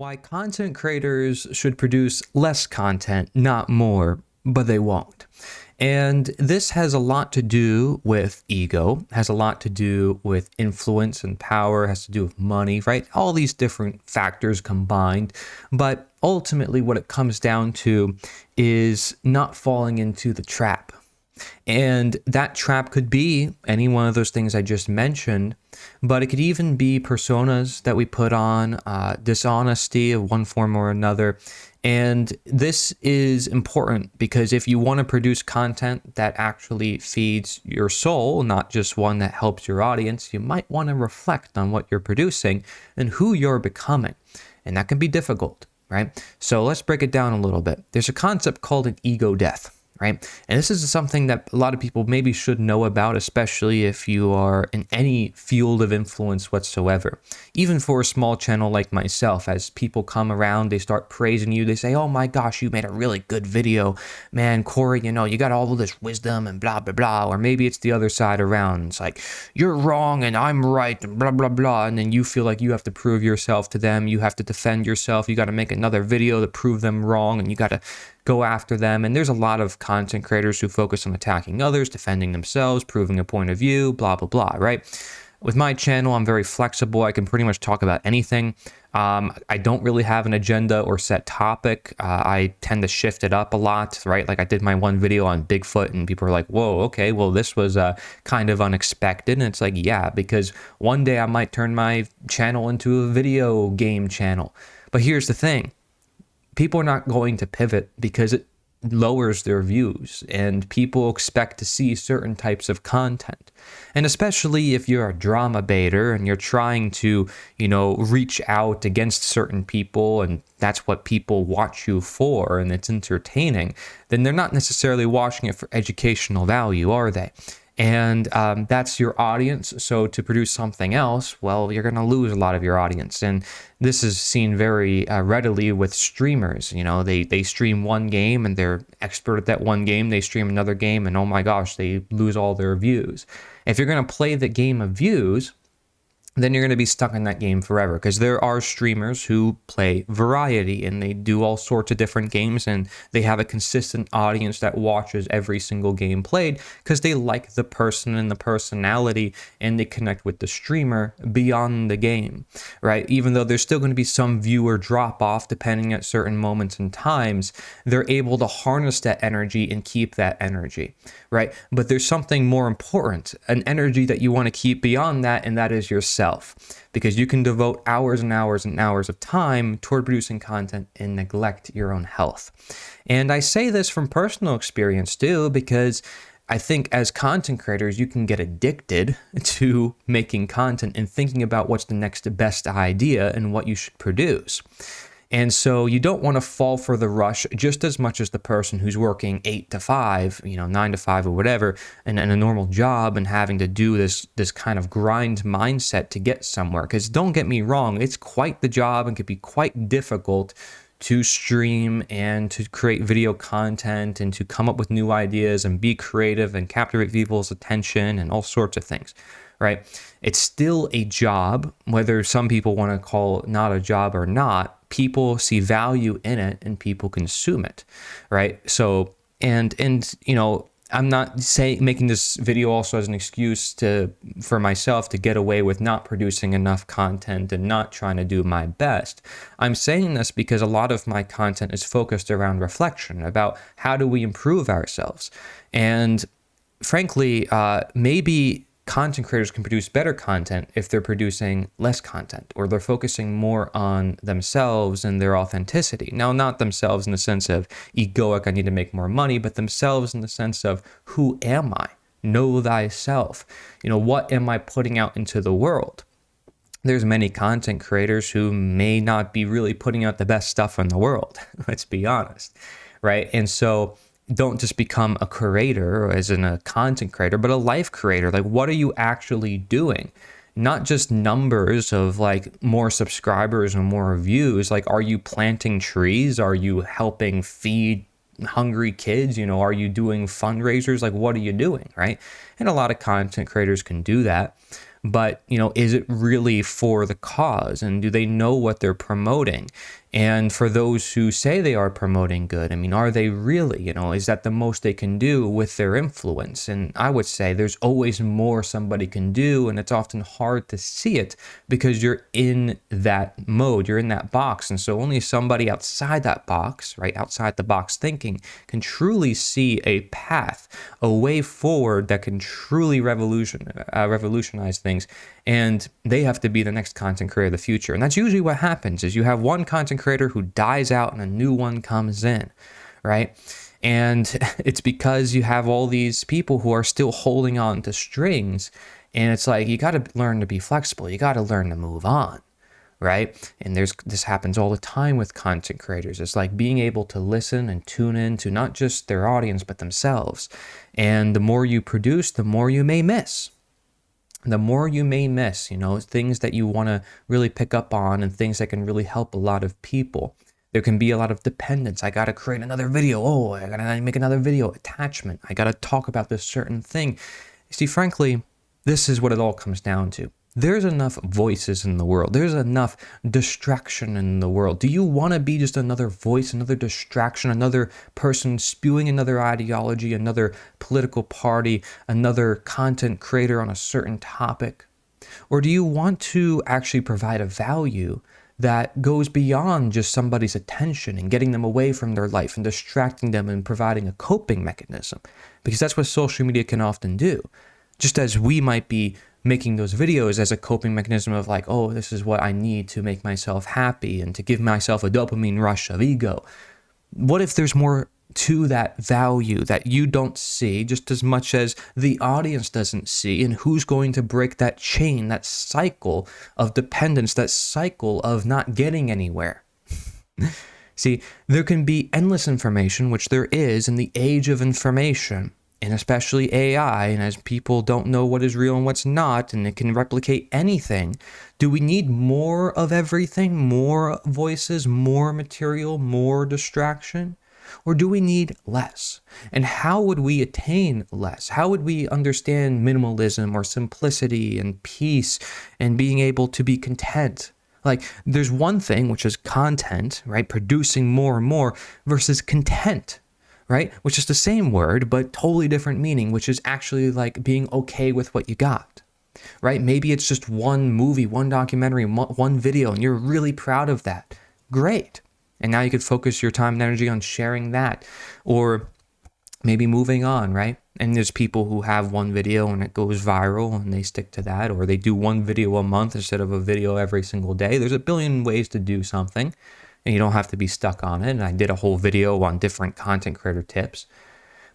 Why content creators should produce less content, not more, but they won't. And this has a lot to do with ego, has a lot to do with influence and power, has to do with money, right? All these different factors combined. But ultimately, what it comes down to is not falling into the trap. And that trap could be any one of those things I just mentioned, but it could even be personas that we put on, dishonesty of one form or another. And this is important because if you want to produce content that actually feeds your soul, not just one that helps your audience, you might want to reflect on what you're producing and who you're becoming. And that can be difficult, right? So let's break it down a little bit. There's a concept called an ego death. Right? And this is something that a lot of people maybe should know about, especially if you are in any field of influence whatsoever. Even for a small channel like myself, as people come around, they start praising you. They say, oh my gosh, you made a really good video. Man, Corey, you got all of this wisdom and blah, blah, blah. Or maybe it's the other side around. It's like, you're wrong and I'm right and blah, blah, blah. And then you feel like you have to prove yourself to them. You have to defend yourself. You got to make another video to prove them wrong. And you got to go after them. And there's a lot of content creators who focus on attacking others, defending themselves, proving a point of view, blah, blah, blah, right? With my channel, I'm very flexible. I can pretty much talk about anything. I don't really have an agenda or set topic. I tend to shift it up a lot, right? Like I did my one video on Bigfoot and people were like, whoa, okay, well, this was kind of unexpected. And it's like, yeah, because one day I might turn my channel into a video game channel. But here's the thing. People are not going to pivot because it lowers their views and people expect to see certain types of content. And especially if you're a drama baiter and you're trying to, reach out against certain people and that's what people watch you for and it's entertaining, then they're not necessarily watching it for educational value, are they? And that's your audience. So to produce something else, well, you're going to lose a lot of your audience. And this is seen very readily with streamers. They stream one game and they're expert at that one game. They stream another game and oh my gosh, they lose all their views. If you're going to play the game of views, then you're going to be stuck in that game forever because there are streamers who play variety and they do all sorts of different games and they have a consistent audience that watches every single game played because they like the person and the personality and they connect with the streamer beyond the game, right? Even though there's still going to be some viewer drop off depending at certain moments and times, they're able to harness that energy and keep that energy, right? But there's something more important, an energy that you want to keep beyond that, and that is yourself. Because you can devote hours and hours and hours of time toward producing content and neglect your own health. And I say this from personal experience too, because I think as content creators, you can get addicted to making content and thinking about what's the next best idea and what you should produce. And so you don't want to fall for the rush just as much as the person who's working 8 to 5, 9 to 5 or whatever, and a normal job and having to do this kind of grind mindset to get somewhere. Because don't get me wrong, it's quite the job and can be quite difficult to stream and to create video content and to come up with new ideas and be creative and captivate people's attention and all sorts of things, right? It's still a job, whether some people want to call it not a job or not. People see value in it and people consume it, right? So, and I'm not making this video also as an excuse for myself to get away with not producing enough content and not trying to do my best. I'm saying this because a lot of my content is focused around reflection about how do we improve ourselves. And frankly, maybe content creators can produce better content if they're producing less content or they're focusing more on themselves and their authenticity. Now, not themselves in the sense of egoic, I need to make more money, but themselves in the sense of who am I? Know thyself. What am I putting out into the world? There's many content creators who may not be really putting out the best stuff in the world. Let's be honest, right? And so don't just become a creator as in a content creator, but a life creator. Like, what are you actually doing? Not just numbers of like more subscribers and more views. Like, are you planting trees? Are you helping feed hungry kids? Are you doing fundraisers? Like, what are you doing, right? And a lot of content creators can do that. but is it really for the cause, and do they know what they're promoting? And for those who say they are promoting good, are they really? Is that the most they can do with their influence? And I would say there's always more somebody can do, and it's often hard to see it because you're in that mode, you're in that box. And so only somebody outside that box, right, outside the box thinking, can truly see a path, a way forward that can truly revolutionize things. And they have to be the next content creator of the future. And that's usually what happens, is you have one content creator who dies out and a new one comes in, right? And it's because you have all these people who are still holding on to strings. And it's like, you got to learn to be flexible. You got to learn to move on, right? And this happens all the time with content creators. It's like being able to listen and tune in to not just their audience, but themselves. And the more you produce, the more you may miss. The more you may miss, things that you want to really pick up on and things that can really help a lot of people. There can be a lot of dependence. I got to create another video. Oh, I got to make another video. Attachment. I got to talk about this certain thing. You see, frankly, this is what it all comes down to. There's enough voices in the world. There's enough distraction in the world. Do you want to be just another voice, another distraction, another person spewing another ideology, another political party, another content creator on a certain topic? Or do you want to actually provide a value that goes beyond just somebody's attention and getting them away from their life and distracting them and providing a coping mechanism? Because that's what social media can often do. Just as we might be making those videos as a coping mechanism of like, oh, this is what I need to make myself happy and to give myself a dopamine rush of ego. What if there's more to that value that you don't see just as much as the audience doesn't see? And who's going to break that chain, that cycle of dependence, that cycle of not getting anywhere? See, there can be endless information, which there is in the age of information. And especially AI, and as people don't know what is real and what's not, and it can replicate anything, do we need more of everything, more voices, more material, more distraction? Or do we need less? And how would we attain less? How would we understand minimalism or simplicity and peace and being able to be content? Like, there's one thing, which is content, right? Producing more and more versus content. Right? Which is the same word, but totally different meaning, which is actually like being okay with what you got, right? Maybe it's just one movie, one documentary, one video, and you're really proud of that. Great. And now you could focus your time and energy on sharing that, or maybe moving on, right? And there's people who have one video and it goes viral and they stick to that, or they do one video a month instead of a video every single day. There's a billion ways to do something. And you don't have to be stuck on it. And I did a whole video on different content creator tips.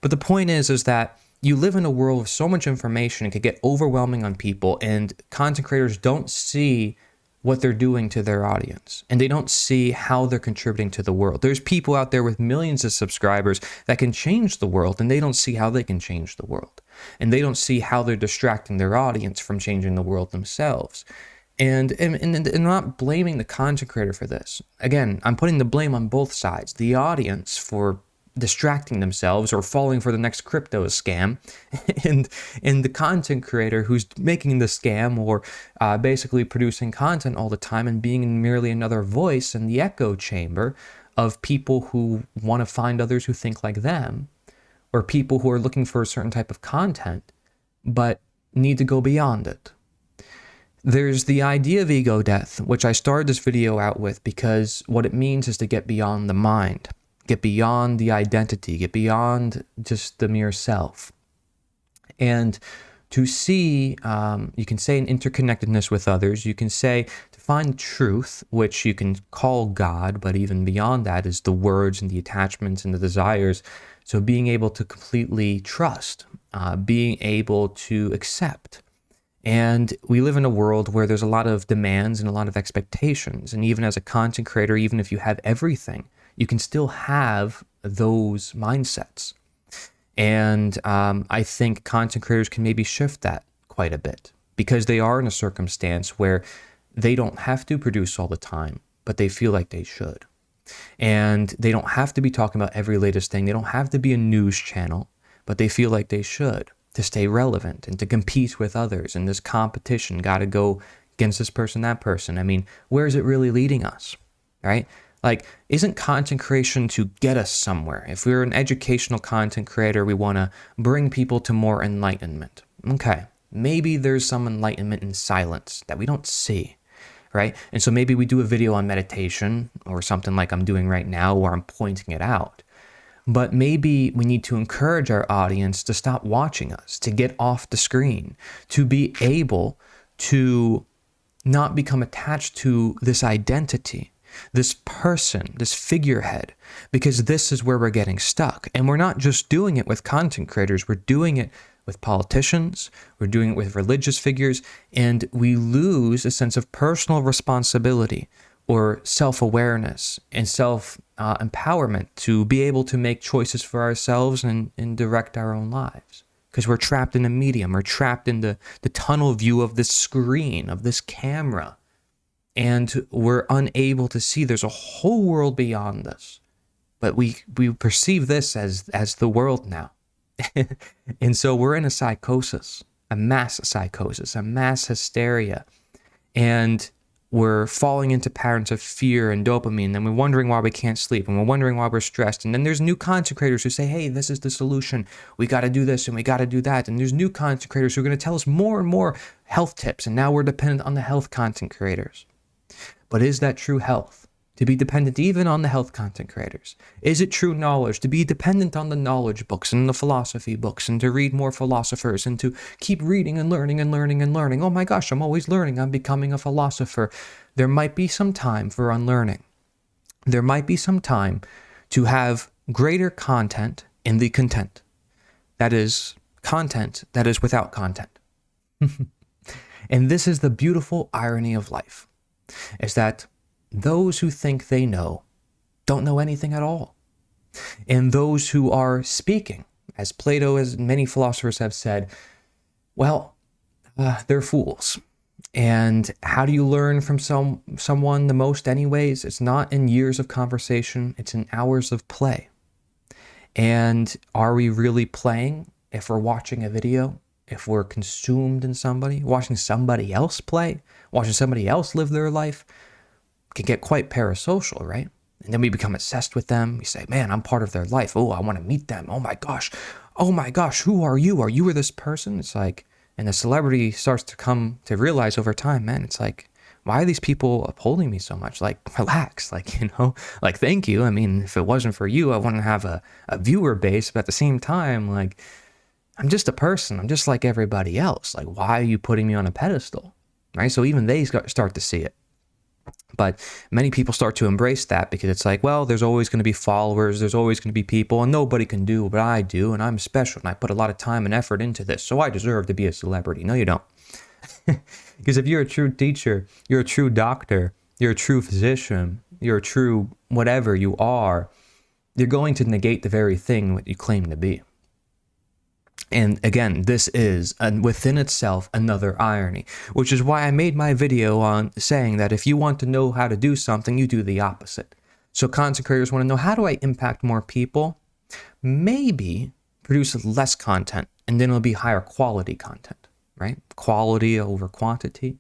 But the point is that you live in a world of so much information, it could get overwhelming on people, and content creators don't see what they're doing to their audience, and they don't see how they're contributing to the world. There's people out there with millions of subscribers that can change the world, and they don't see how they can change the world. And they don't see how they're distracting their audience from changing the world themselves. And I'm not blaming the content creator for this. Again, I'm putting the blame on both sides. The audience for distracting themselves or falling for the next crypto scam, and the content creator who's making the scam or basically producing content all the time and being merely another voice in the echo chamber of people who want to find others who think like them, or people who are looking for a certain type of content but need to go beyond it. There's the idea of ego death, which I started this video out with because what it means is to get beyond the mind, get beyond the identity, get beyond just the mere self. And to see, you can say an interconnectedness with others, you can say to find truth, which you can call God, but even beyond that is the words and the attachments and the desires. So being able to completely trust, being able to accept. And we live in a world where there's a lot of demands and a lot of expectations. And even as a content creator, even if you have everything, you can still have those mindsets. And I think content creators can maybe shift that quite a bit because they are in a circumstance where they don't have to produce all the time, but they feel like they should. And they don't have to be talking about every latest thing. They don't have to be a news channel, but they feel like they should. to stay relevant and to compete with others in this competition. Got to go against this person, that person. I mean, where is it really leading us, right? Like, isn't content creation to get us somewhere? If we're an educational content creator, we want to bring people to more enlightenment. Okay, maybe there's some enlightenment in silence that we don't see, right? And so maybe we do a video on meditation or something like I'm doing right now where I'm pointing it out. But maybe we need to encourage our audience to stop watching us, to get off the screen, to be able to not become attached to this identity, this person, this figurehead, because this is where we're getting stuck. And we're not just doing it with content creators, we're doing it with politicians, we're doing it with religious figures, and we lose a sense of personal responsibility or self-awareness and self-empowerment to be able to make choices for ourselves and direct our own lives. Because we're trapped in a medium, we're trapped in the tunnel view of this screen, of this camera. And we're unable to see there's a whole world beyond this. But we perceive this as the world now. And so we're in a psychosis, a mass hysteria. And we're falling into patterns of fear and dopamine, and we're wondering why we can't sleep, and we're wondering why we're stressed. And then there's new content creators who say, hey, this is the solution. We got to do this and we got to do that. And there's new content creators who are going to tell us more and more health tips. And now we're dependent on the health content creators. But is that true health? To be dependent even on the health content creators? Is it true knowledge to be dependent on the knowledge books and the philosophy books and to read more philosophers and to keep reading and learning and learning and learning? Oh my gosh, I'm always learning. I'm becoming a philosopher. There might be some time for unlearning. There might be some time to have greater content in the content. That is content that is without content. And this is the beautiful irony of life, is that those who think they know don't know anything at all. And those who are speaking, as Plato, as many philosophers have said, well, they're fools. And how do you learn from someone the most anyways? It's not in years of conversation, it's in hours of play. And are we really playing if we're watching a video? If we're consumed in somebody, watching somebody else play, watching somebody else live their life, can get quite parasocial, right? And then we become obsessed with them. We say, man, I'm part of their life. Oh, I want to meet them. Oh my gosh, who are you? Are you this person? It's like, and the celebrity starts to come to realize over time, man, it's like, why are these people upholding me so much? Like, relax, like, like, thank you. I mean, if it wasn't for you, I wouldn't have a viewer base, but at the same time, like, I'm just a person. I'm just like everybody else. Like, why are you putting me on a pedestal? Right? So even they start to see it. But many people start to embrace that because it's like, well, there's always going to be followers, there's always going to be people, and nobody can do what I do, and I'm special, and I put a lot of time and effort into this, so I deserve to be a celebrity. No, you don't. Because if you're a true teacher, you're a true doctor, you're a true physician, you're a true whatever you are, you're going to negate the very thing that you claim to be. And again, this is within itself another irony, which is why I made my video on saying that if you want to know how to do something, you do the opposite. So content creators want to know, how do I impact more people? Maybe produce less content, and then it'll be higher quality content, right? Quality over quantity.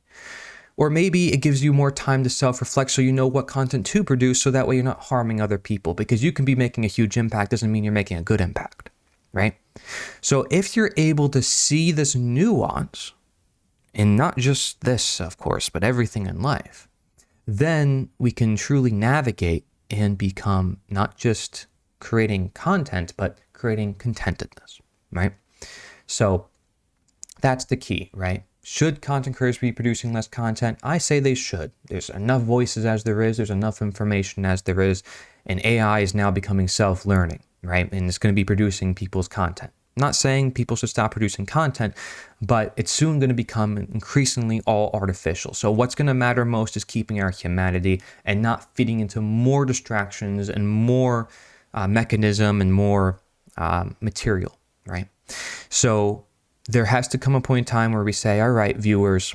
Or maybe it gives you more time to self-reflect so you know what content to produce, so that way you're not harming other people, because you can be making a huge impact doesn't mean you're making a good impact. Right? So if you're able to see this nuance, and not just this, of course, but everything in life, then we can truly navigate and become not just creating content, but creating contentedness, right? So that's the key, right? Should content creators be producing less content? I say they should. There's enough voices as there is, there's enough information as there is, and AI is now becoming self-learning. Right? And it's going to be producing people's content. I'm not saying people should stop producing content, but it's soon going to become increasingly all artificial. So what's going to matter most is keeping our humanity and not feeding into more distractions and more mechanism and more material, right? So there has to come a point in time where we say, all right, viewers,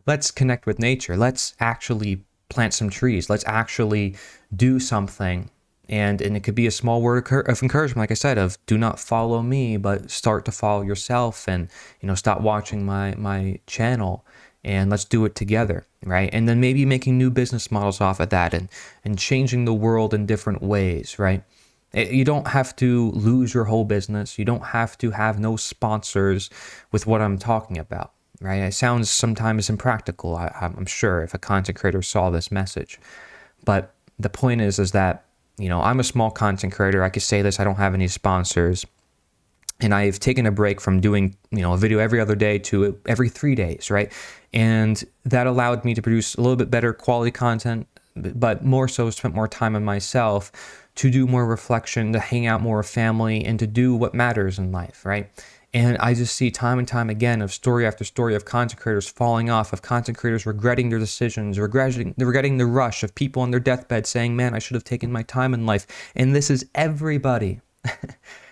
let's connect with nature. Let's actually plant some trees. Let's actually do something And it could be a small word of encouragement, like I said, of do not follow me, but start to follow yourself, and stop watching my channel, and let's do it together, right? And then maybe making new business models off of that, and changing the world in different ways, right? You don't have to lose your whole business. You don't have to have no sponsors with what I'm talking about, right? It sounds sometimes impractical, I'm sure, if a content creator saw this message. But the point is that, I'm a small content creator. I could say this, I don't have any sponsors. And I've taken a break from doing, a video every other day to every 3 days, right? And that allowed me to produce a little bit better quality content, but more so spent more time on myself, to do more reflection, to hang out more with family, and to do what matters in life, right? And I just see time and time again of story after story of content creators falling off, of content creators regretting their decisions, regretting the rush, of people on their deathbed saying, man, I should have taken my time in life. And this is everybody.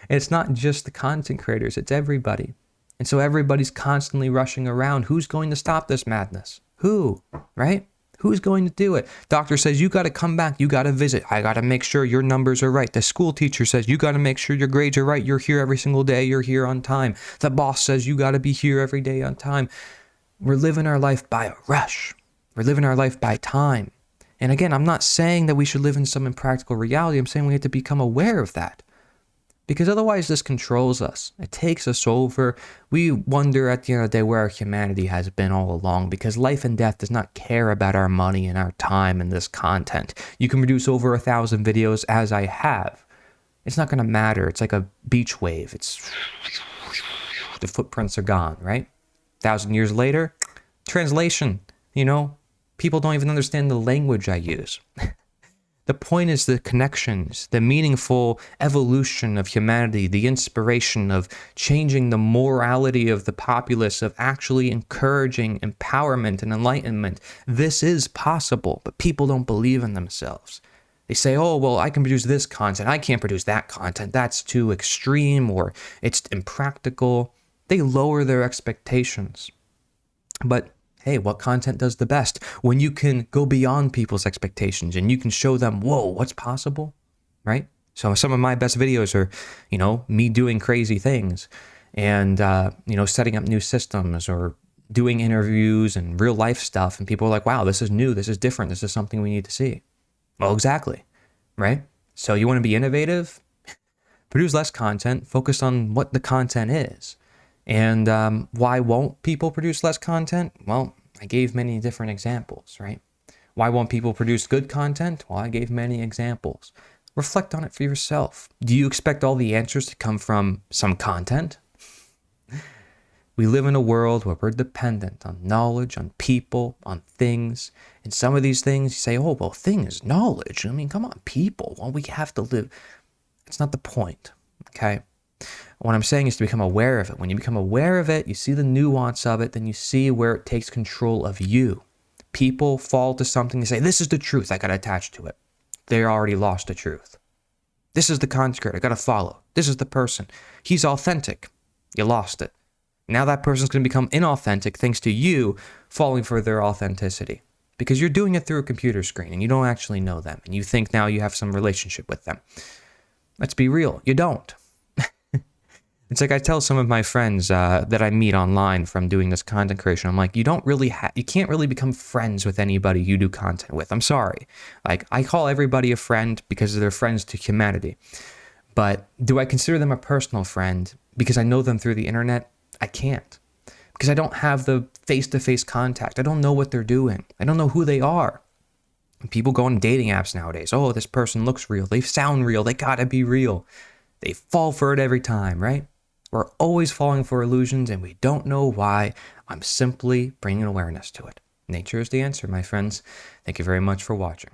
It's not just the content creators, it's everybody. And so everybody's constantly rushing around. Who's going to stop this madness? Who, right? Who's going to do it? Doctor says, you got to come back. You got to visit. I got to make sure your numbers are right. The school teacher says, you got to make sure your grades are right. You're here every single day. You're here on time. The boss says, you got to be here every day on time. We're living our life by a rush. We're living our life by time. And again, I'm not saying that we should live in some impractical reality. I'm saying we have to become aware of that. Because otherwise this controls us. It takes us over. We wonder at the end of the day where our humanity has been all along, because life and death does not care about our money and our time and this content. You can produce over 1,000 videos, as I have. It's not going to matter. It's like a beach wave. It's the footprints are gone, right? 1,000 years later, translation, people don't even understand the language I use. The point is the connections, the meaningful evolution of humanity, the inspiration of changing the morality of the populace, of actually encouraging empowerment and enlightenment. This is possible, but people don't believe in themselves. They say, oh, well, I can produce this content. I can't produce that content. That's too extreme, or it's impractical. They lower their expectations. But hey, what content does the best? When you can go beyond people's expectations and you can show them, whoa, what's possible, right? So some of my best videos are, me doing crazy things and, setting up new systems or doing interviews and real life stuff. And people are like, wow, this is new. This is different. This is something we need to see. Well, exactly, right? So you want to be innovative? Produce less content, focus on what the content is. And why won't people produce less content? Well, I gave many different examples, right? Why won't people produce good content? Well, I gave many examples. Reflect on it for yourself. Do you expect all the answers to come from some content? We live in a world where we're dependent on knowledge, on people, on things. And some of these things, you say, oh, well, things, knowledge. I mean, come on, people. Well, we have to live. It's not the point, okay? What I'm saying is to become aware of it. When you become aware of it, you see the nuance of it, then you see where it takes control of you. People fall to something and say, this is the truth, I got to attach to it. They already lost the truth. This is the content creator, I got to follow. This is the person. He's authentic. You lost it. Now that person's going to become inauthentic thanks to you falling for their authenticity. Because you're doing it through a computer screen and you don't actually know them. And you think now you have some relationship with them. Let's be real, you don't. It's like I tell some of my friends that I meet online from doing this content creation, I'm like, you can't really become friends with anybody you do content with. I'm sorry. Like, I call everybody a friend because they're friends to humanity. But do I consider them a personal friend because I know them through the internet? I can't. Because I don't have the face-to-face contact. I don't know what they're doing. I don't know who they are. People go on dating apps nowadays. Oh, this person looks real. They sound real. They gotta be real. They fall for it every time, right? We're always falling for illusions and we don't know why. I'm simply bringing awareness to it. Nature is the answer, my friends. Thank you very much for watching.